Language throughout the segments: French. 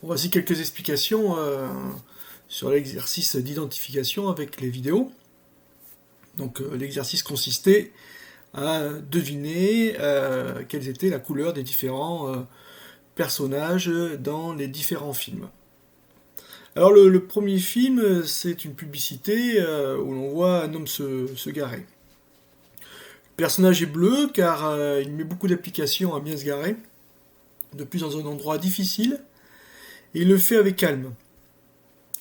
Voici quelques explications sur l'exercice d'identification avec les vidéos. Donc l'exercice consistait à deviner quelles étaient la couleur des différents personnages dans les différents films. Alors le premier film, c'est une publicité où l'on voit un homme se garer. Le personnage est bleu car il met beaucoup d'applications à bien se garer, de plus dans un endroit difficile, et il le fait avec calme.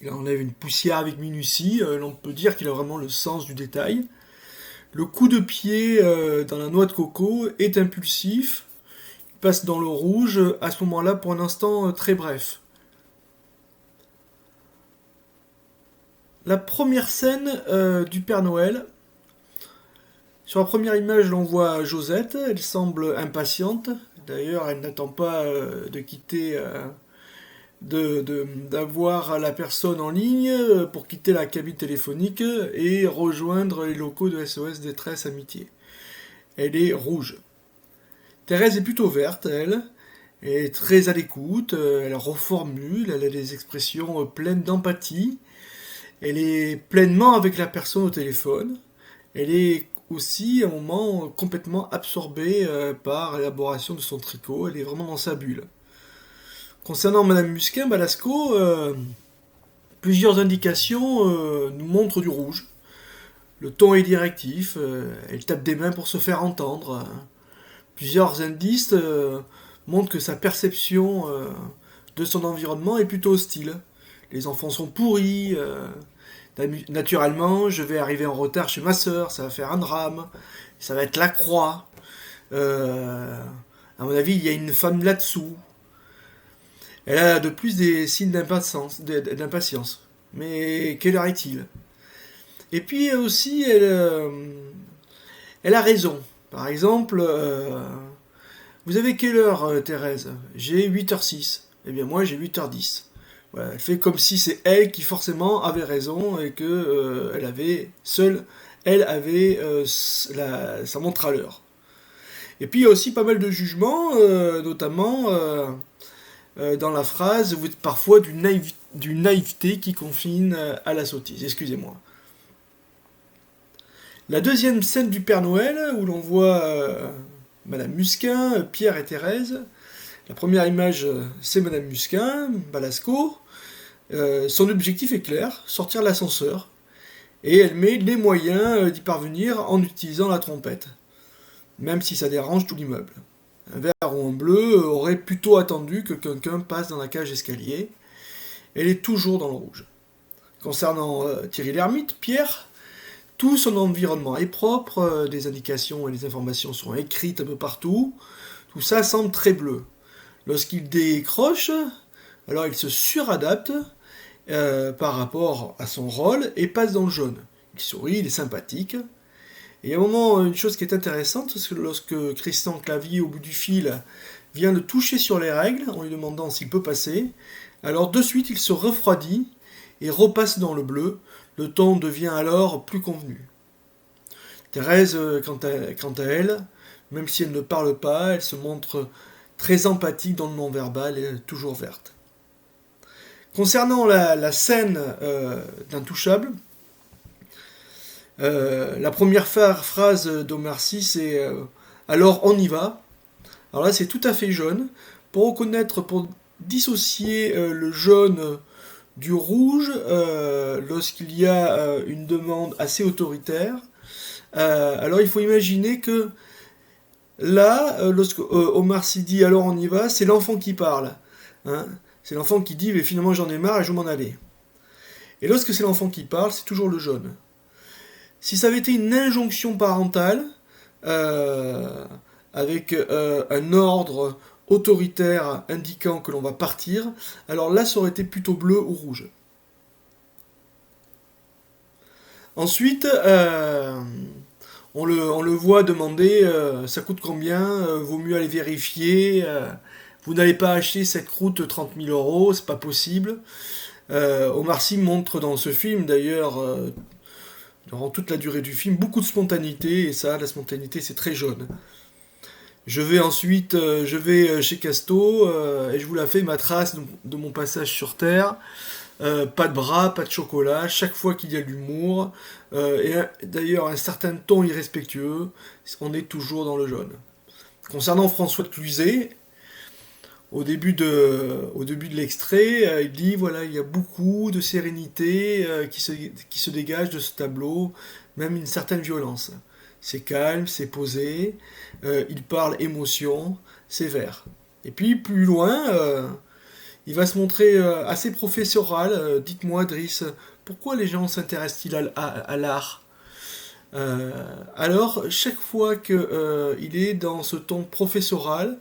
Il enlève une poussière avec minutie, l'on peut dire qu'il a vraiment le sens du détail. Le coup de pied dans la noix de coco est impulsif, il passe dans le rouge à ce moment-là pour un instant très bref. La première scène du Père Noël. Sur la première image, l'on voit Josette, elle semble impatiente. D'ailleurs, elle n'attend pas de quitter, d'avoir la personne en ligne pour quitter la cabine téléphonique et rejoindre les locaux de SOS Détresse Amitié. Elle est rouge. Thérèse est plutôt verte, elle. Elle est très à l'écoute, elle reformule, elle a des expressions pleines d'empathie. Elle est pleinement avec la personne au téléphone. Elle est aussi à un moment complètement absorbée par l'élaboration de son tricot. Elle est vraiment dans sa bulle. Concernant Madame Musquin, Balasco, plusieurs indications nous montrent du rouge. Le ton est directif, elle tape des mains pour se faire entendre. Plusieurs indices montrent que sa perception de son environnement est plutôt hostile. Les enfants sont pourris, naturellement, je vais arriver en retard chez ma sœur, ça va faire un drame, ça va être la croix. À mon avis, il y a une femme là-dessous. Elle a de plus des signes d'impatience. Mais quelle heure est-il? Et puis aussi, elle a raison. Par exemple, vous avez quelle heure, Thérèse? J'ai 8h06. Eh bien, moi, j'ai 8h10. Voilà, elle fait comme si c'est elle qui forcément avait raison et que elle avait sa montre à l'heure. Et puis il y a aussi pas mal de jugements, notamment dans la phrase, vous êtes parfois d'une naïveté qui confine à la sottise. Excusez-moi. La deuxième scène du Père Noël, où l'on voit Madame Musquin, Pierre et Thérèse. La première image, c'est Madame Musquin, Balasco. Son objectif est clair, sortir l'ascenseur. Et elle met les moyens d'y parvenir en utilisant la trompette. Même si ça dérange tout l'immeuble. Un vert ou un bleu aurait plutôt attendu que quelqu'un passe dans la cage d'escalier. Elle est toujours dans le rouge. Concernant Thierry Lhermitte, Pierre, tout son environnement est propre, des indications et des informations sont écrites un peu partout. Tout ça semble très bleu. Lorsqu'il décroche, alors il se suradapte par rapport à son rôle et passe dans le jaune. Il sourit, il est sympathique. Et à un moment, une chose qui est intéressante, c'est que lorsque Christian Clavier, au bout du fil, vient le toucher sur les règles en lui demandant s'il peut passer, alors de suite il se refroidit et repasse dans le bleu. Le ton devient alors plus convenu. Thérèse, quant à elle, même si elle ne parle pas, elle se montre très empathique dans le non-verbal et toujours verte. Concernant la scène d'Intouchable, la première phrase d'Omar Sy, c'est alors on y va. Alors là, c'est tout à fait jaune. Pour dissocier le jaune du rouge, lorsqu'il y a une demande assez autoritaire, alors il faut imaginer que là, lorsque Omar Sy dit alors on y va, c'est l'enfant qui parle. Hein, c'est l'enfant qui dit mais finalement j'en ai marre et je vais m'en aller. Et lorsque c'est l'enfant qui parle, c'est toujours le jaune. Si ça avait été une injonction parentale, avec un ordre autoritaire indiquant que l'on va partir, alors là ça aurait été plutôt bleu ou rouge. Ensuite, on le voit demander ça coûte combien, vaut mieux aller vérifier, vous n'allez pas acheter cette croûte 30 000 euros, c'est pas possible. Omar Sy montre dans ce film d'ailleurs durant toute la durée du film, beaucoup de spontanéité, et ça, la spontanéité, c'est très jaune. Je vais ensuite chez Casto et je vous la fais ma trace de mon passage sur Terre. Pas de bras, pas de chocolat, chaque fois qu'il y a de l'humour, d'ailleurs un certain ton irrespectueux, on est toujours dans le jaune. Concernant François de Cluzet, au début de l'extrait, il dit voilà, il y a beaucoup de sérénité qui se dégage de ce tableau, même une certaine violence. C'est calme, c'est posé, il parle émotion, c'est vert. Et puis plus loin, il va se montrer assez professoral. Dites-moi, Driss, pourquoi les gens s'intéressent-ils à l'art? Alors, chaque fois qu'il est dans ce ton professoral,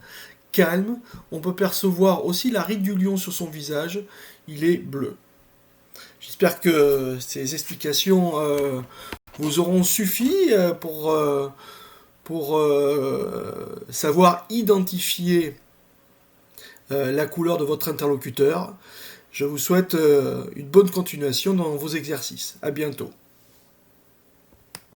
calme, on peut percevoir aussi la ride du lion sur son visage. Il est bleu. J'espère que ces explications vous auront suffi pour savoir identifier la couleur de votre interlocuteur. Je vous souhaite une bonne continuation dans vos exercices. À bientôt.